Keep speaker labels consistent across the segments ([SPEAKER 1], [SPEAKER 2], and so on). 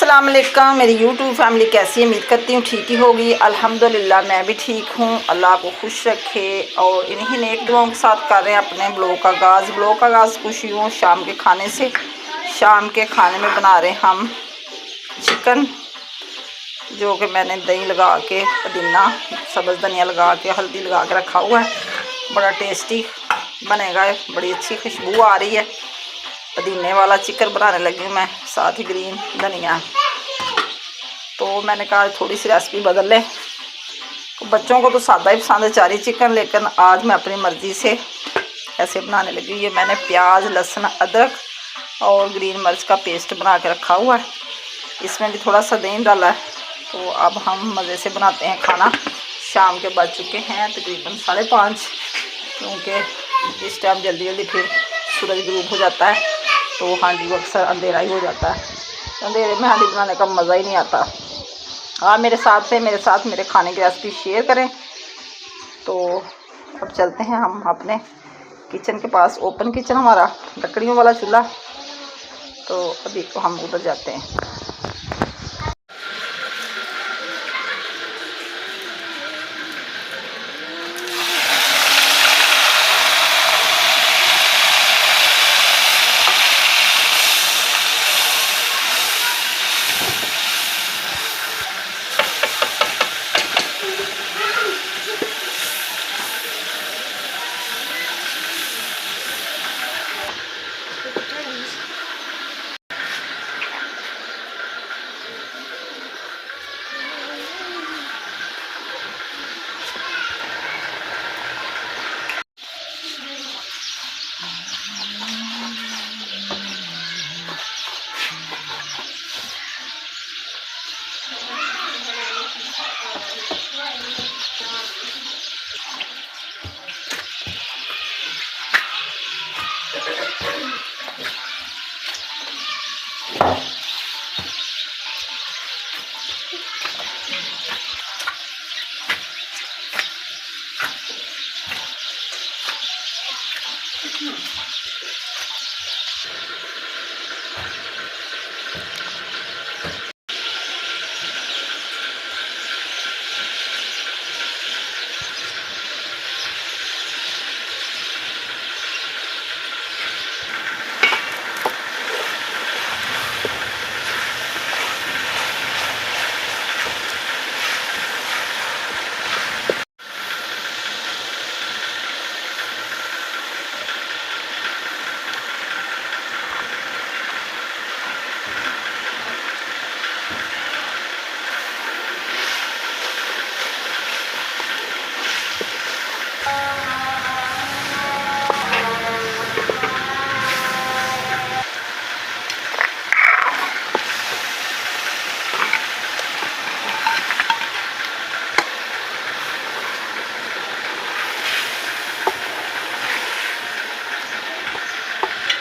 [SPEAKER 1] अस्सलाम वालेकुम। मेरी यूट्यूब फैमिली कैसी है? उम्मीद करती हूँ ठीक ही होगी। अल्हम्दुलिल्लाह मैं भी ठीक हूँ। अल्लाह आपको खुश रखे। और इन्हीं नेक दुआओं के साथ कर रहे हैं अपने ब्लॉग का आगाज़। ब्लॉग का आगाज़ खुश हूँ शाम के खाने से। शाम के खाने में बना रहे हैं हम चिकन, जो कि मैंने दही लगा के, पुदीना सब्ज़ धनिया लगा के, हल्दी लगा के रखा हुआ है। बड़ा टेस्टी बनेगा, बड़ी अच्छी खुशबू आ रही है। पुदीने वाला चिकन बनाने लगी हूँ मैं, साथ ही ग्रीन धनिया। तो मैंने कहा थोड़ी सी रेसिपी बदल लें। तो बच्चों को तो सादा ही पसंद है चारी चिकन, लेकिन आज मैं अपनी मर्ज़ी से ऐसे बनाने लगी हूँ। ये मैंने प्याज, लहसुन, अदरक और ग्रीन मिर्च का पेस्ट बना के रखा हुआ है। इसमें भी थोड़ा सा दही डाला है। तो अब हम मज़े से बनाते हैं खाना। शाम के बज चुके हैं तकरीबन 5:30, क्योंकि इस टाइम जल्दी जल्दी फिर सूरज ग्रूब हो जाता है, तो हांडी अक्सर अंधेरा ही हो जाता है। अंधेरे में हांडी बनाने का मज़ा ही नहीं आता। आप मेरे साथ मेरे खाने की रेसिपी शेयर करें। तो अब चलते हैं हम अपने किचन के पास। ओपन किचन हमारा, लकड़ियों वाला चूल्हा। तो अभी तो हम उधर जाते हैं।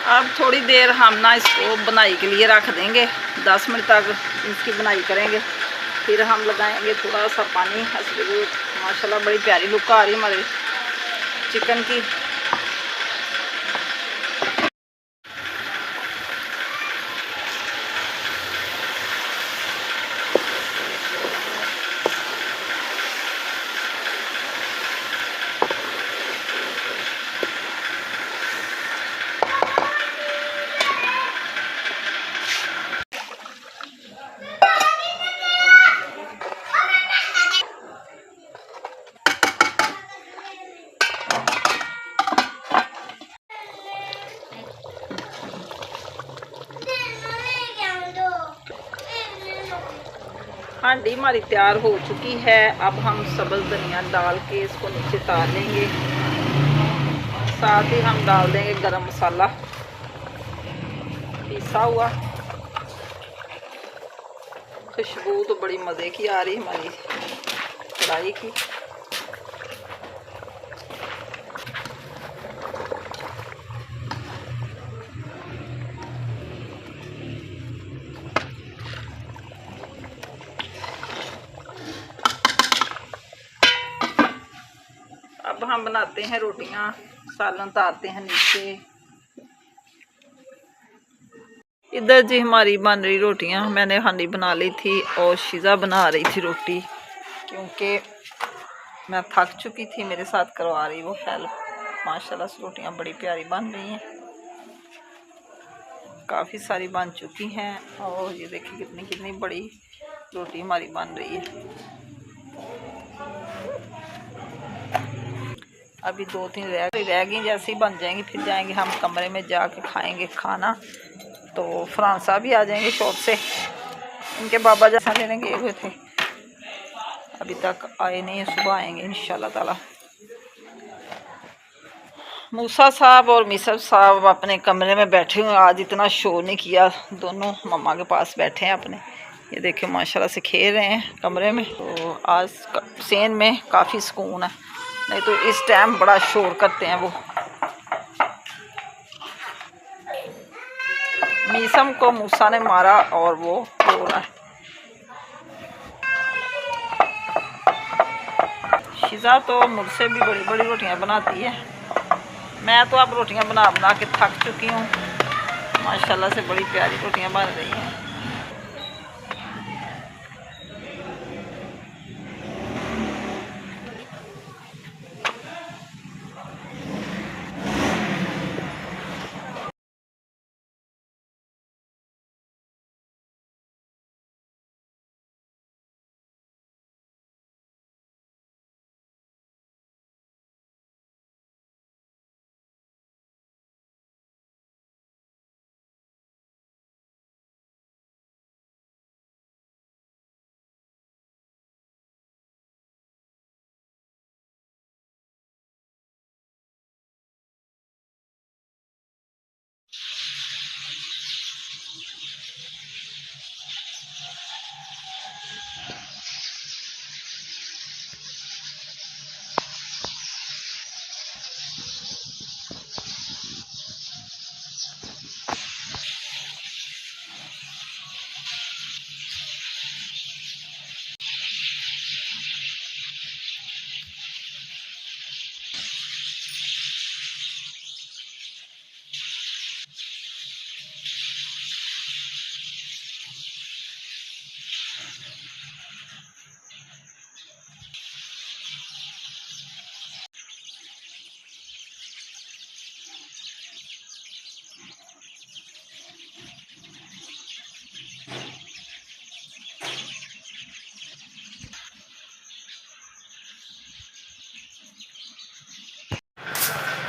[SPEAKER 1] अब थोड़ी देर हम ना इसको बनाई के लिए रख देंगे। 10 मिनट तक इसकी बनाई करेंगे। फिर हम लगाएंगे थोड़ा सा पानी। माशाल्लाह बड़ी प्यारी लुक आ रही है हमारे चिकन की। हांडी हमारी तैयार हो चुकी है। अब हम सब्ज़ धनिया डाल के इसको नीचे उतार लेंगे। साथ ही हम डाल देंगे गरम मसाला पिसा हुआ। खुशबू तो बड़ी मज़े की आ रही हमारी कढ़ाई की। अब हम बनाते हैं रोटियां। सालन उतारते हैं नीचे। इधर जी हमारी बन रही रोटियां। मैंने हांडी बना ली थी और शीज़ा बना रही थी रोटी, क्योंकि मैं थक चुकी थी। मेरे साथ करवा रही वो हेल्प। माशाल्लाह से रोटियां बड़ी प्यारी बन रही हैं, काफ़ी सारी बन चुकी हैं। और ये देखिए कितनी कितनी बड़ी रोटी हमारी बन रही है। अभी 2-3 रह गई, जैसे ही बन जाएंगी फिर जाएंगे हम कमरे में जाके खाएंगे खाना। तो फरहान साहब भी आ जाएंगे शॉप से, इनके बाबा जैसा लेने गए हुए थे, अभी तक आए नहीं है, सुबह आएंगे इंशाल्लाह ताला। मूसा साहब और मिसर साहब अपने कमरे में बैठे हुए, आज इतना शोर नहीं किया, दोनों मम्मा के पास बैठे हैं अपने। ये देखिए माशाल्लाह से खेल रहे हैं कमरे में। तो आज सेन में काफ़ी सुकून है, नहीं तो इस टाइम बड़ा शोर करते हैं वो। मीसम को मूसा ने मारा और वो रो रहा है। शिजा तो मुझसे भी बड़ी बड़ी रोटियां बनाती है। मैं तो अब रोटियां बना बना के थक चुकी हूँ। माशाल्लाह से बड़ी प्यारी रोटियां बन रही हैं।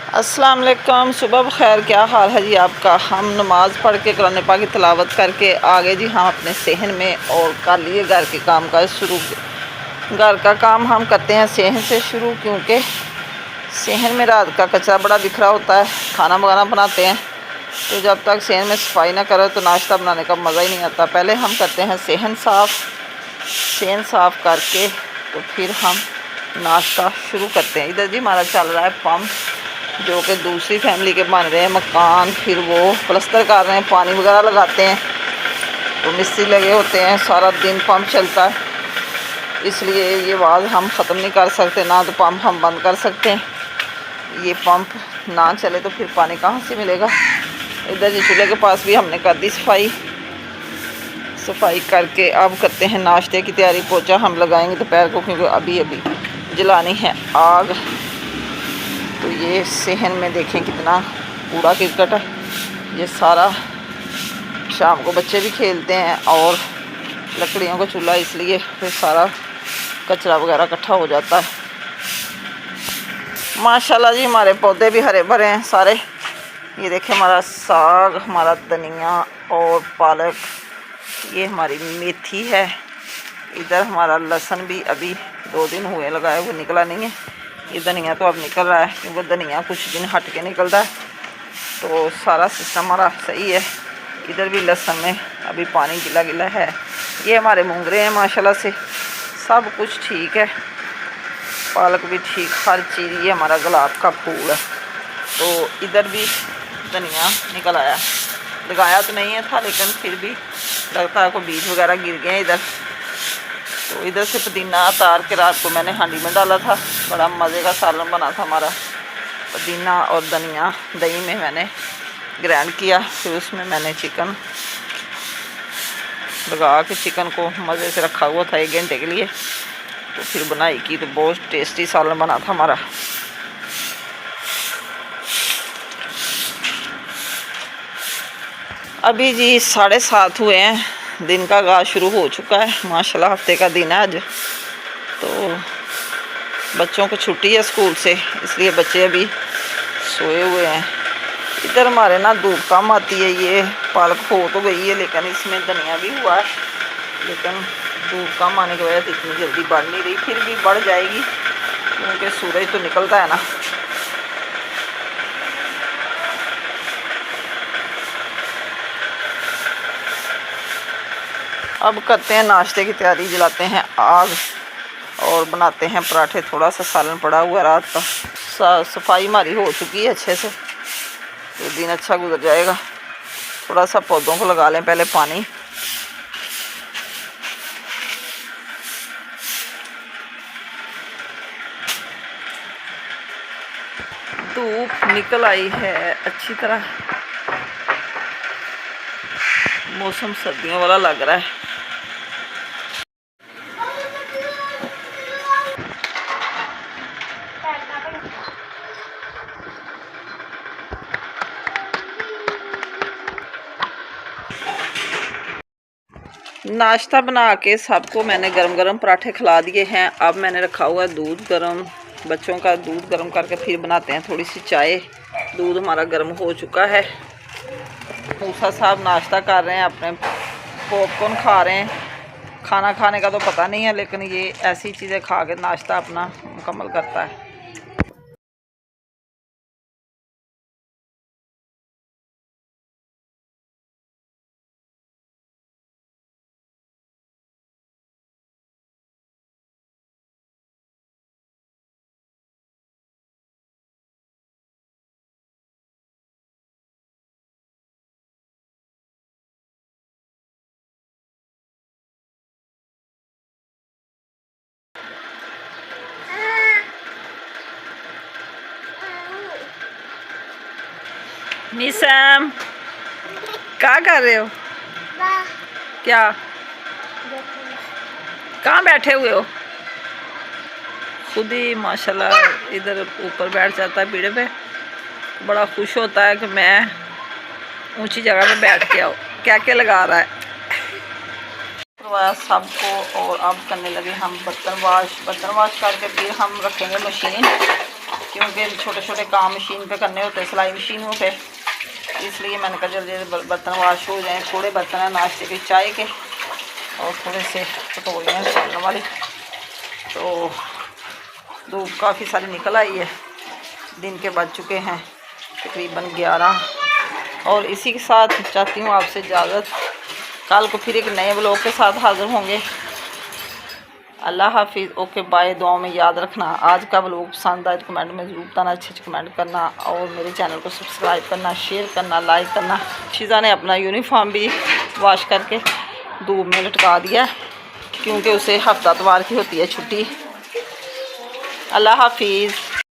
[SPEAKER 1] अस्सलाम वालेकुम, सुबह बखैर। क्या हाल है जी आपका? हम नमाज़ पढ़ के कुरान पाक की तिलावत करके आगे जी हम अपने सेहन में और कर लिए घर के काम का शुरू। घर का काम हम करते हैं सेहन से शुरू, क्योंकि सेहन में रात का कचरा बड़ा बिखरा होता है। खाना वगैरह बनाते हैं तो जब तक सेहन में सफाई ना करो तो नाश्ता बनाने का मज़ा ही नहीं आता। पहले हम करते हैं सेहन साफ़ करके तो फिर हम नाश्ता शुरू करते हैं। इधर जी हमारा चल रहा है पंप, जो कि दूसरी फैमिली के बन रहे हैं मकान, फिर वो प्लस्तर कर रहे हैं, पानी वगैरह लगाते हैं, तो मिस्त्री लगे होते हैं, सारा दिन पंप चलता है। इसलिए ये आवाज़ हम ख़त्म नहीं कर सकते, ना तो पंप हम बंद कर सकते हैं। ये पंप ना चले तो फिर पानी कहाँ से मिलेगा। इधर जी चूल्हे के पास भी हमने कर दी सफाई करके अब करते हैं नाश्ते की तैयारी। पोछा हम लगाएंगे दोपहर को, क्योंकि अभी जलानी है आग। तो ये सेहन में देखें कितना कूड़ा क्रिकेट है, ये सारा शाम को बच्चे भी खेलते हैं और लकड़ियों का चूल्हा, इसलिए फिर सारा कचरा वगैरह इकट्ठा हो जाता है। माशाल्लाह जी हमारे पौधे भी हरे भरे हैं सारे। ये देखें हमारा साग, हमारा धनिया और पालक, ये हमारी मेथी है। इधर हमारा लहसुन भी अभी 2 दिन हुए लगाए, वो निकला नहीं है। ये धनिया तो अब निकल रहा है, क्योंकि धनिया कुछ दिन हट के निकलता है, तो सारा सिस्टम हमारा सही है। इधर भी लहसुन में अभी पानी गिला गिला है। ये हमारे मूंगरे हैं, माशाल्लाह से सब कुछ ठीक है, पालक भी ठीक, हर चीज़। ये हमारा गुलाब का फूल है। तो इधर भी धनिया निकल आया, लगाया तो नहीं है था, लेकिन फिर भी लगता है कोई बीज वगैरह गिर गए इधर। तो इधर से पुदीना उतार के रात को मैंने हांडी में डाला था, बड़ा मज़े का सालन बना था हमारा। पुदीना और धनिया दही में मैंने ग्राइंड किया, फिर उसमें मैंने चिकन लगा के चिकन को मज़े से रखा हुआ था 1 घंटे के लिए। तो फिर बनाई की तो बहुत टेस्टी सालन बना था हमारा। अभी जी 7:30 हुए हैं, दिन का आगाज़ शुरू हो चुका है। माशाल्लाह हफ्ते का दिन है आज। तो बच्चों को छुट्टी है स्कूल से, इसलिए बच्चे अभी सोए हुए हैं। इधर हमारे ना धूप कम आती है, ये पालक हो तो गई है लेकिन इसमें धनिया भी हुआ है, लेकिन धूप कम आने की वजह से इतनी जल्दी बढ़ नहीं रही। फिर भी बढ़ जाएगी क्योंकि सूरज तो निकलता है ना। अब करते हैं नाश्ते की तैयारी, जलाते हैं आग और बनाते हैं पराठे। थोड़ा सा सालन पड़ा हुआ रात का, सफाई हमारी हो चुकी है अच्छे से, तो दिन अच्छा गुजर जाएगा। थोड़ा सा पौधों को लगा लें पहले पानी। धूप निकल आई है अच्छी तरह, मौसम सर्दियों वाला लग रहा है। नाश्ता बना के सबको मैंने गरम गरम पराठे खिला दिए हैं। अब मैंने रखा हुआ है दूध गरम, बच्चों का दूध गरम करके फिर बनाते हैं थोड़ी सी चाय। दूध हमारा गर्म हो चुका है। मूसा साहब नाश्ता कर रहे हैं, अपने पॉपकॉर्न खा रहे हैं। खाना खाने का तो पता नहीं है, लेकिन ये ऐसी चीज़ें खा के नाश्ता अपना मुकम्मल करता है। मिसम क्या कर रहे हो? क्या कहाँ बैठे हुए हो? खुद ही माशाल्लाह इधर ऊपर बैठ जाता है पीढ़े पे। बड़ा खुश होता है कि मैं ऊंची जगह पे बैठ के आऊँ। क्या क्या लगा रहा है करवाया सबको। और अब करने लगे हम बर्तन वाश करके फिर हम रखेंगे मशीन, क्योंकि छोटे छोटे काम मशीन पे करने होते हैं, सिलाई मशीनों पे। इसलिए मैंने कहा जल्दी बर्तन वाश हो जाएं। थोड़े बर्तन हैं नाश्ते के, चाय के, और थोड़े से कटोरियाँ हैं सालन वाली। तो धूप काफ़ी सारी निकल आई है, दिन के बज चुके हैं तकरीबन 11। और इसी के साथ चाहती हूँ आपसे इजाज़त। कल को फिर एक नए ब्लॉग के साथ हाज़िर होंगे। अल्लाह हाफिज़। Okay bye. दुआओं में याद रखना। आज का ब्लॉग पसंद आए तो कमेंट में ज़रूर बताना, अच्छे कमेंट करना, और मेरे चैनल को सब्सक्राइब करना, शेयर करना, लाइक करना। शीज़ा ने अपना यूनिफॉर्म भी वॉश करके धूप में लटका दिया, क्योंकि उसे हफ्ता इतवार की होती है छुट्टी। अल्लाह हाफिज़।